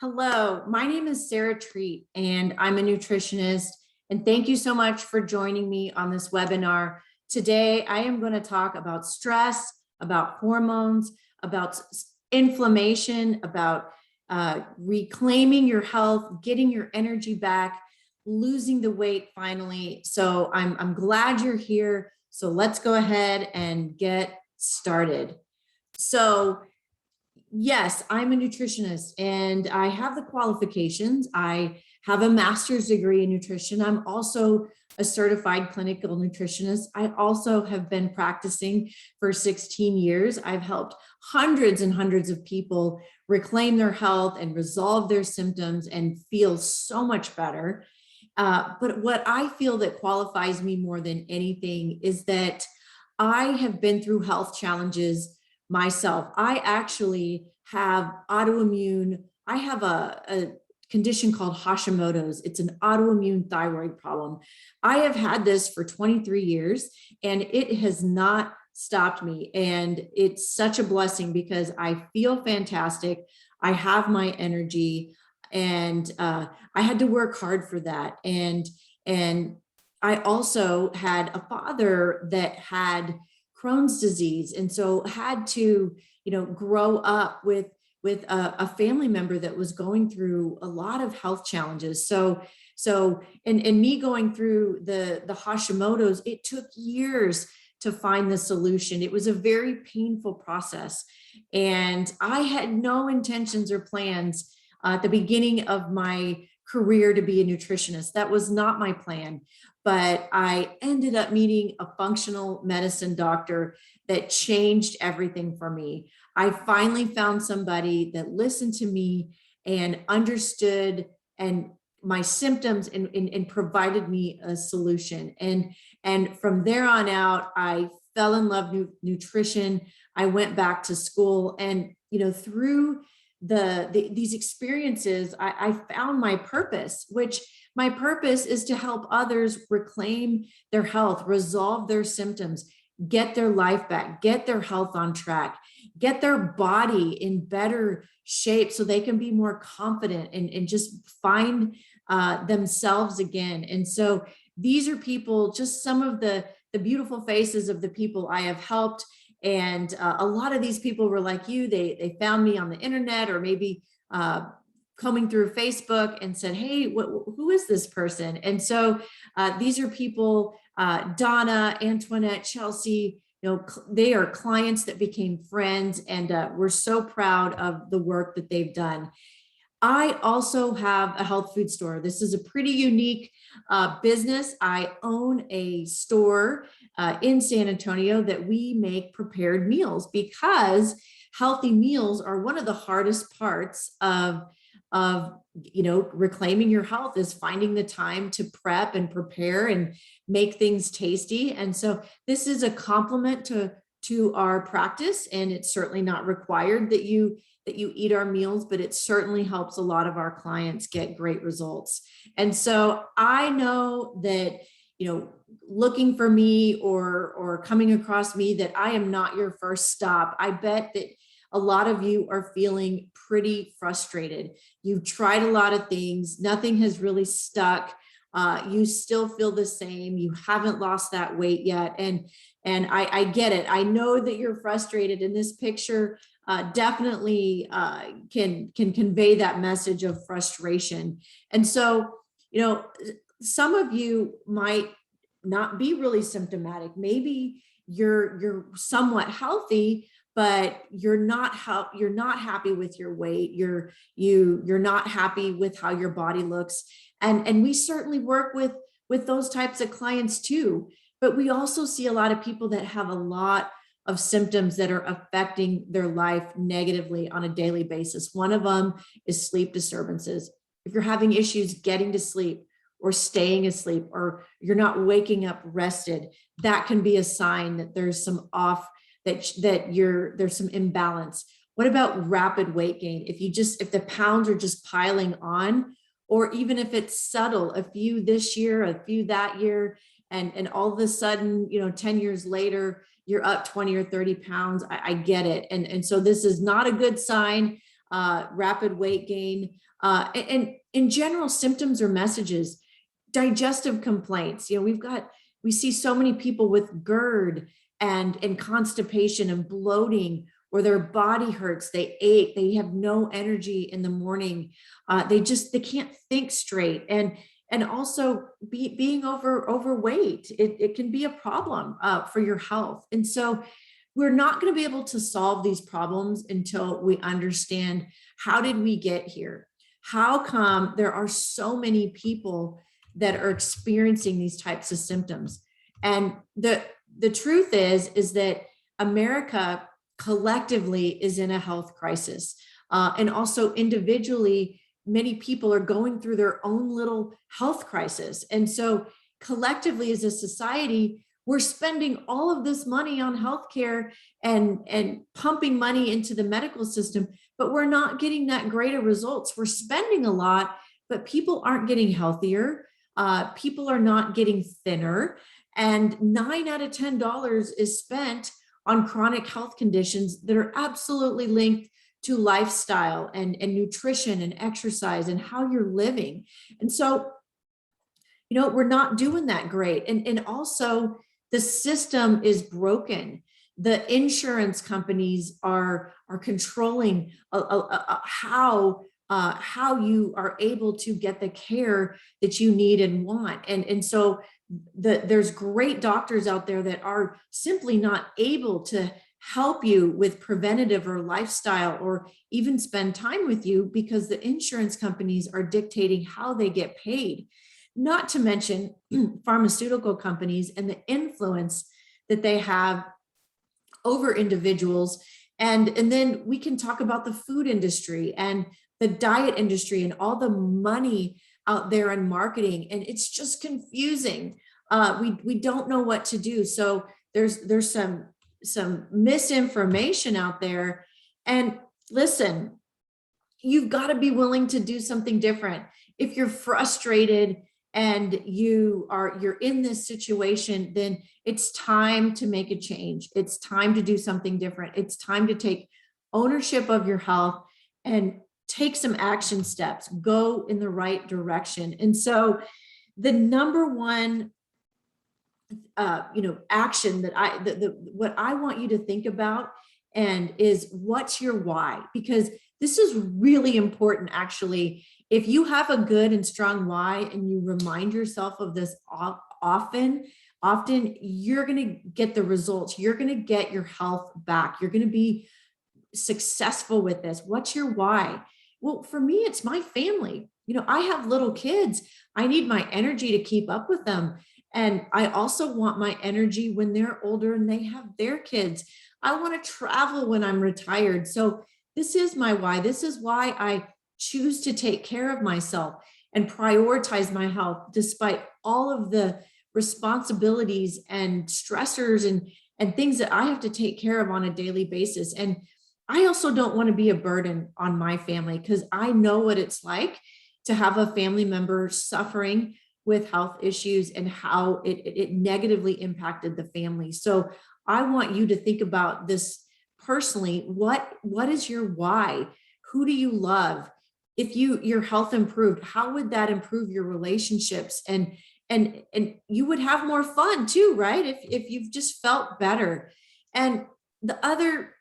Hello, my name is Sarah Treat, and I'm a nutritionist. And thank you so much for joining me on this webinar. Today, I am going to talk about stress, about hormones, about inflammation, about reclaiming your health, getting your energy back, losing the weight finally. So I'm glad you're here. So let's go ahead and get started. So yes, I'm a nutritionist and I have the qualifications. I have a master's degree in nutrition. I'm also a certified clinical nutritionist. I also have been practicing for 16 years. I've helped hundreds and hundreds of people reclaim their health and resolve their symptoms and feel so much better. But what I feel that qualifies me more than anything is that I have been through health challenges myself. I actually have autoimmune, I have a condition called Hashimoto's. It's an autoimmune thyroid problem. I have had this for 23 years and it has not stopped me. And it's such a blessing because I feel fantastic. I have my energy and I had to work hard for that. And I also had a father that had Crohn's disease, and so had to, grow up with a family member that was going through a lot of health challenges. And me going through the Hashimoto's, it took years to find the solution. It was a very painful process, and I had no intentions or plans at the beginning of my career to be a nutritionist. That was not my plan, but I ended up meeting a functional medicine doctor that changed everything for me. I finally found somebody that listened to me and understood and my symptoms and provided me a solution. And from there on out, I fell in love with nutrition. I went back to school, and through these experiences, I found my purpose, which my purpose is to help others reclaim their health, resolve their symptoms, get their life back, get their health on track, get their body in better shape so they can be more confident and just find themselves again. And so these are people, just some of the beautiful faces of the people I have helped. And a lot of these people were like you. They found me on the internet, or maybe coming through Facebook and said, hey, who is this person? And so these are people, Donna, Antoinette, Chelsea, they are clients that became friends, and we're so proud of the work that they've done. I also have a health food store. This is a pretty unique business. I own a store in San Antonio that we make prepared meals, because healthy meals are one of the hardest parts of reclaiming your health, is finding the time to prep and prepare and make things tasty. And so this is a complement to our practice, and it's certainly not required that you eat our meals, but it certainly helps a lot of our clients get great results. And so I know that, looking for me or coming across me, that I am not your first stop. I bet that a lot of you are feeling pretty frustrated. You've tried a lot of things. Nothing has really stuck. You still feel the same. You haven't lost that weight yet. And I get it. I know that you're frustrated, and this picture definitely can convey that message of frustration. And so, some of you might not be really symptomatic. Maybe you're somewhat healthy, but you're not happy with your weight. You're not happy with how your body looks. And we certainly work with those types of clients too. But we also see a lot of people that have a lot of symptoms that are affecting their life negatively on a daily basis. One of them is sleep disturbances. If you're having issues getting to sleep or staying asleep, or you're not waking up rested, that can be a sign that there's some there's some imbalance. What about rapid weight gain? If the pounds are just piling on, or even if it's subtle, a few this year, a few that year, and all of a sudden, 10 years later, you're up 20 or 30 pounds. I get it. And so this is not a good sign. rapid weight gain, and in general symptoms or messages, digestive complaints. We see so many people with GERD and constipation and bloating, or their body hurts, they ache, they have no energy in the morning, they can't think straight, and also being overweight, it can be a problem for your health. And so we're not going to be able to solve these problems until we understand, how did we get here? How come there are so many people that are experiencing these types of symptoms? And the truth is that America collectively is in a health crisis. And also individually, many people are going through their own little health crisis. And so collectively as a society, we're spending all of this money on healthcare and pumping money into the medical system, but we're not getting that greater results. We're spending a lot, but people aren't getting healthier. People are not getting thinner. And 9 out of $10 is spent on chronic health conditions that are absolutely linked to lifestyle and nutrition and exercise and how you're living. And so, we're not doing that great. And also the system is broken. The insurance companies are controlling how you are able to get the care that you need and want. And so there's great doctors out there that are simply not able to help you with preventative or lifestyle, or even spend time with you, because the insurance companies are dictating how they get paid. Not to mention pharmaceutical companies and the influence that they have over individuals. And then we can talk about the food industry and the diet industry and all the money out there in marketing. And it's just confusing. We don't know what to do. So there's some misinformation out there. And listen, you've got to be willing to do something different. If you're frustrated and you're in this situation, then it's time to make a change. It's time to do something different. It's time to take ownership of your health and take some action steps, go in the right direction. And so the number one action that what I want you to think about and is, what's your why? Because this is really important. Actually, if you have a good and strong why and you remind yourself of this often, you're going to get the results. You're going to get your health back. You're going to be successful with this. What's your why? Well, for me, it's my family. I have little kids. I need my energy to keep up with them. And I also want my energy when they're older and they have their kids. I want to travel when I'm retired. So this is my why. This is why I choose to take care of myself and prioritize my health, despite all of the responsibilities and stressors and things that I have to take care of on a daily basis. And I also don't want to be a burden on my family, because I know what it's like to have a family member suffering with health issues and how it negatively impacted the family. So I want you to think about this personally. What is your why? Who do you love? If your health improved, how would that improve your relationships? And you would have more fun too, right? If you've just felt better. And the other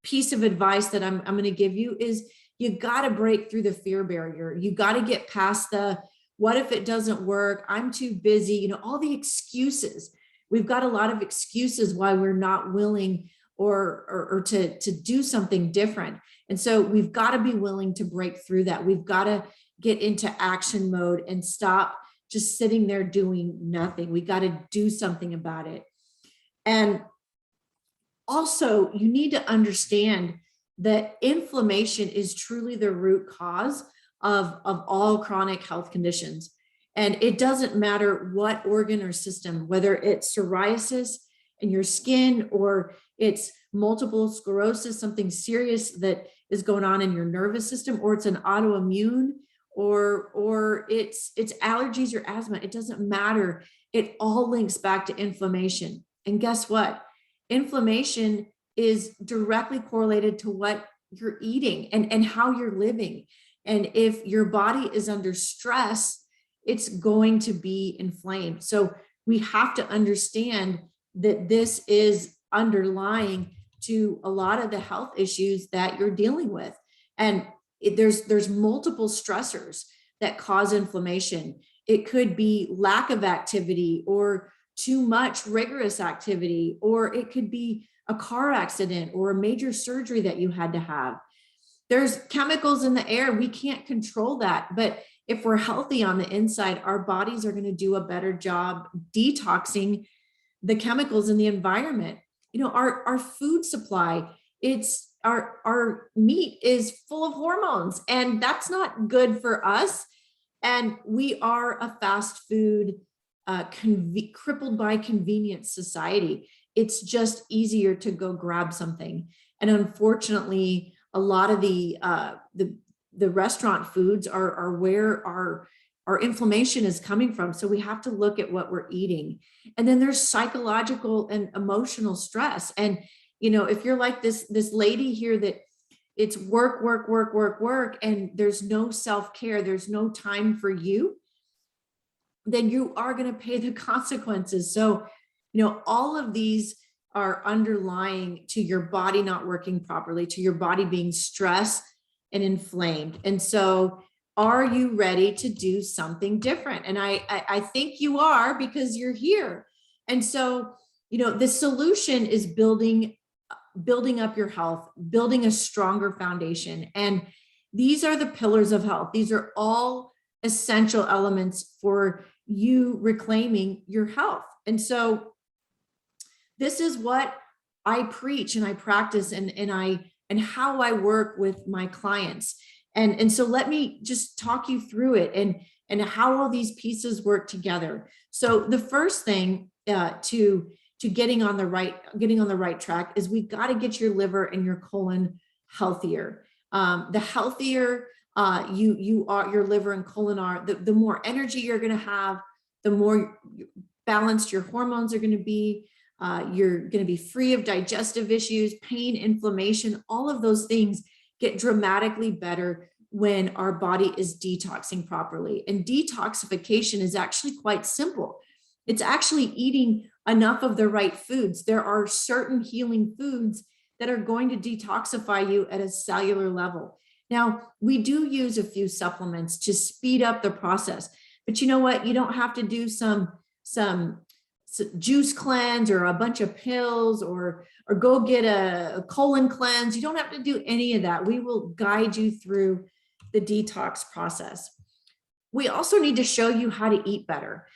piece of advice that I'm going to give you is, you got to break through the fear barrier. You got to get past the, what if it doesn't work? I'm too busy, all the excuses. We've got a lot of excuses why we're not willing or to do something different. And so we've got to be willing to break through that. We've got to get into action mode and stop just sitting there doing nothing. We got to do something about it. And also, you need to understand that inflammation is truly the root cause of all chronic health conditions. And it doesn't matter what organ or system, whether it's psoriasis in your skin, or it's multiple sclerosis, something serious that is going on in your nervous system, or it's an autoimmune, or it's allergies or asthma. It doesn't matter. It all links back to inflammation. And guess what? Inflammation is directly correlated to what you're eating and how you're living. And if your body is under stress, it's going to be inflamed. So we have to understand that this is underlying to a lot of the health issues that you're dealing with. And there's multiple stressors that cause inflammation. It could be lack of activity or too much rigorous activity, or it could be a car accident or a major surgery that you had to have. There's chemicals in the air. We can't control that. But if we're healthy on the inside, our bodies are going to do a better job detoxing the chemicals in the environment. You know, our food supply, it's our meat is full of hormones, and that's not good for us. And we are a fast food, crippled by convenience society. It's just easier to go grab something. And unfortunately, a lot of the restaurant foods are where our inflammation is coming from. So we have to look at what we're eating. And then there's psychological and emotional stress. And, you know, if you're like this lady here that it's work, work, work, work, work, and there's no self-care, there's no time for you, then you are going to pay the consequences. So, you know, all of these are underlying to your body not working properly, to your body being stressed and inflamed. And so are you ready to do something different? And I think you are, because you're here. And so, you know, the solution is building up your health, building a stronger foundation. And these are the pillars of health. These are all essential elements for you reclaiming your health. And so this is what I preach and I practice and how I work with my clients. And so let me just talk you through it and how all these pieces work together. So the first thing to getting on the right track is we got to get your liver and your colon healthier. The healthier you are, your liver and colon are, the more energy you're going to have, the more balanced your hormones are going to be. You're going to be free of digestive issues, pain, inflammation. All of those things get dramatically better when our body is detoxing properly. And detoxification is actually quite simple. It's actually eating enough of the right foods. There are certain healing foods that are going to detoxify you at a cellular level. Now, we do use a few supplements to speed up the process, but you know what? You don't have to do some juice cleanse or a bunch of pills or go get a colon cleanse. You don't have to do any of that. We will guide you through the detox process. We also need to show you how to eat better.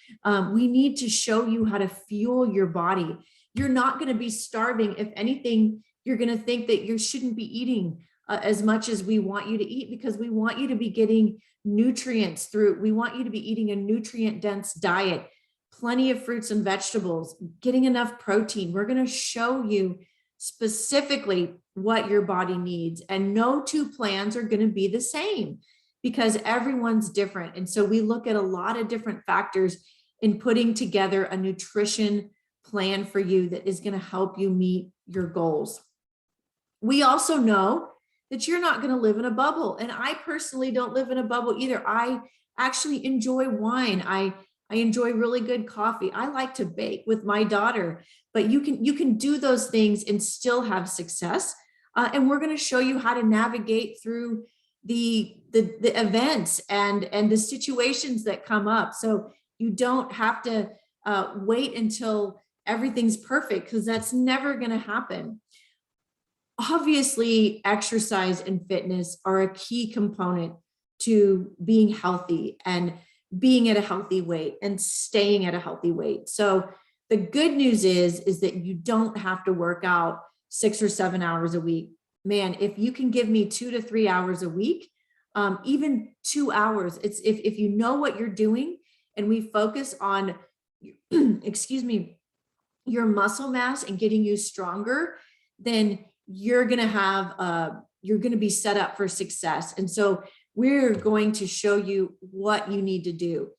We need to show you how to fuel your body. You're not going to be starving. If anything, you're going to think that you shouldn't be eating as much as we want you to eat, because we want you to be getting nutrients through. We want you to be eating a nutrient dense diet, plenty of fruits and vegetables, getting enough protein. We're going to show you specifically what your body needs, and no two plans are going to be the same because everyone's different. And so we look at a lot of different factors in putting together a nutrition plan for you that is going to help you meet your goals. We also know that you're not going to live in a bubble. And I personally don't live in a bubble either. I actually enjoy wine. I enjoy really good coffee. I like to bake with my daughter, but you can do those things and still have success. And we're going to show you how to navigate through the events and the situations that come up. So you don't have to wait until everything's perfect, because that's never going to happen. Obviously, exercise and fitness are a key component to being healthy and being at a healthy weight and staying at a healthy weight. So the good news is that you don't have to work out 6 or 7 hours a week. Man, if you can give me 2 to 3 hours a week, even 2 hours, it's if you know what you're doing and we focus on, excuse me, your muscle mass and getting you stronger, then you're going to be set up for success. And so we're going to show you what you need to do.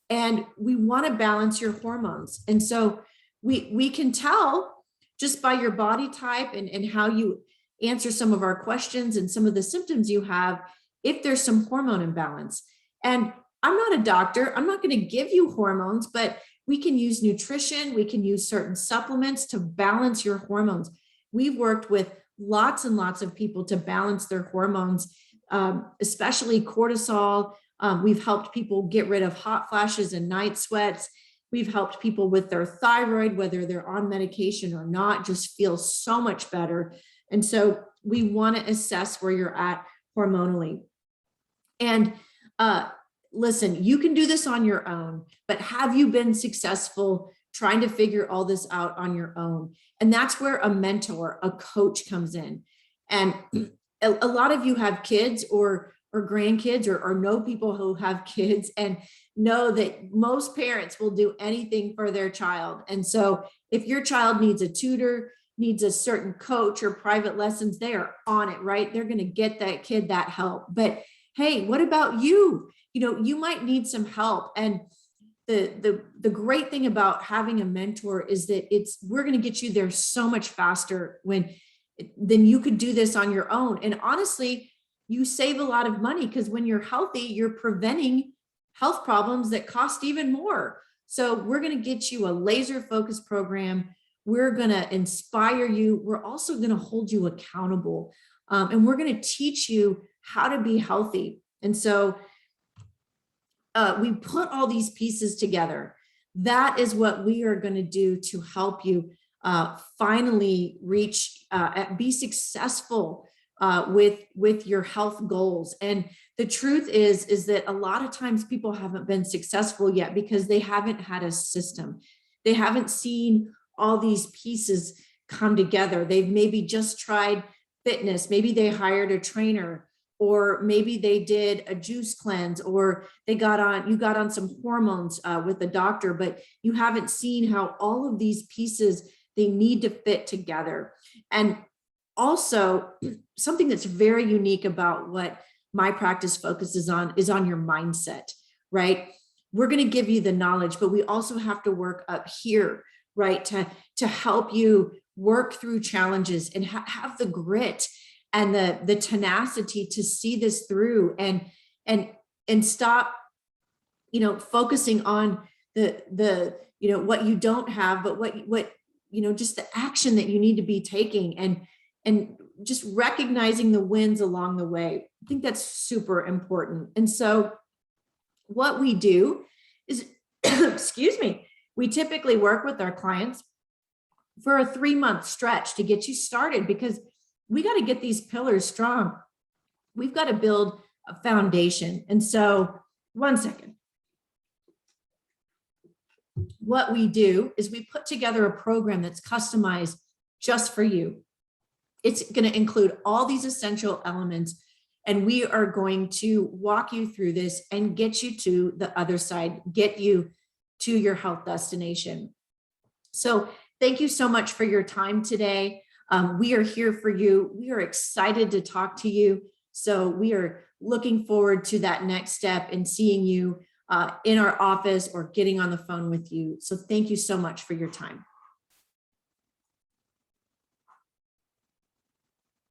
And we want to balance your hormones. And so we can tell just by your body type and how you answer some of our questions and some of the symptoms you have if there's some hormone imbalance. And I'm not a doctor, I'm not going to give you hormones, but we can use nutrition, we can use certain supplements to balance your hormones. We've worked with lots and lots of people to balance their hormones, especially cortisol. We've helped people get rid of hot flashes and night sweats. We've helped people with their thyroid, whether they're on medication or not, just feel so much better. And so we want to assess where you're at hormonally. And listen, you can do this on your own, but have you been successful trying to figure all this out on your own? And that's where a mentor, a coach comes in. And a lot of you have kids or grandkids or know people who have kids and know that most parents will do anything for their child. And so if your child needs a tutor, needs a certain coach or private lessons, they are on it, right? They're going to get that kid that help. But hey, what about you? You know, you might need some help. And the great thing about having a mentor is that we're going to get you there so much faster than you could do this on your own. And honestly, you save a lot of money because when you're healthy, you're preventing health problems that cost even more. So we're going to get you a laser focused program. We're going to inspire you. We're also going to hold you accountable. And we're going to teach you how to be healthy. And so we put all these pieces together. That is what we are going to do to help you finally be successful with your health goals. And the truth is that a lot of times people haven't been successful yet because they haven't had a system. They haven't seen all these pieces come together. They've maybe just tried fitness. Maybe they hired a trainer, or maybe they did a juice cleanse, or you got on some hormones with the doctor, but you haven't seen how all of these pieces, they need to fit together. And also, something that's very unique about what my practice focuses on is on your mindset, right? We're going to give you the knowledge, but we also have to work up here, right? To help you work through challenges and have the grit and the tenacity to see this through and stop, focusing on the what you don't have, but what just the action that you need to be taking and just recognizing the wins along the way. I think that's super important. And so what we do is, excuse me, we typically work with our clients for a 3-month stretch to get you started, because we got to get these pillars strong. We've got to build a foundation. And so, one second. What we do is we put together a program that's customized just for you. It's going to include all these essential elements, and we are going to walk you through this and get you to the other side, get you to your health destination. So thank you so much for your time today. We are here for you. We are excited to talk to you. So we are looking forward to that next step and seeing you in our office or getting on the phone with you. So thank you so much for your time.